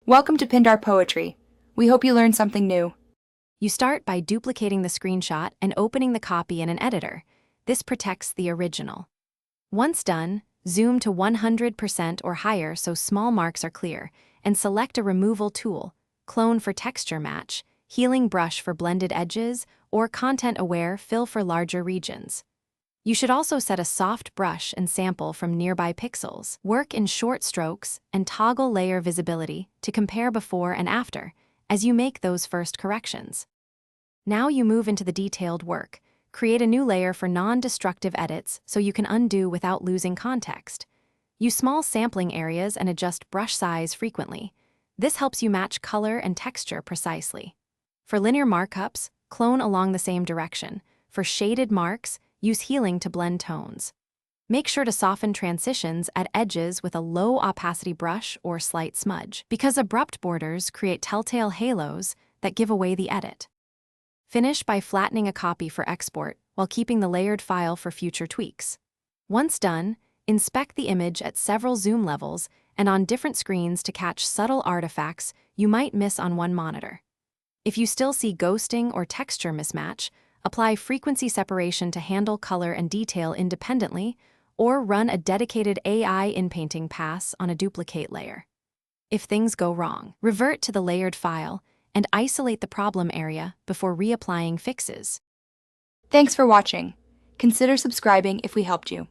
Welcome to Pindar Poetry. We hope you learned something new. You start by duplicating the screenshot and opening the copy in an editor. This protects the original. Once done, zoom to 100% or higher so small marks are clear, and select a removal tool, clone for texture match, healing brush for blended edges, or content-aware fill for larger regions. You should also set a soft brush and sample from nearby pixels. Work in short strokes and toggle layer visibility to compare before and after as you make those first corrections. Now you move into the detailed work. Create a new layer for non-destructive edits so you can undo without losing context. Use small sampling areas and adjust brush size frequently. This helps you match color and texture precisely. For linear markups, clone along the same direction. For shaded marks, use healing to blend tones. Make sure to soften transitions at edges with a low opacity brush or slight smudge, because abrupt borders create telltale halos that give away the edit. Finish by flattening a copy for export while keeping the layered file for future tweaks. Once done, inspect the image at several zoom levels and on different screens to catch subtle artifacts you might miss on one monitor. If you still see ghosting or texture mismatch, apply frequency separation to handle color and detail independently, or run a dedicated AI inpainting pass on a duplicate layer. If things go wrong, revert to the layered file and isolate the problem area before reapplying fixes. Thanks for watching. Consider subscribing if we helped you.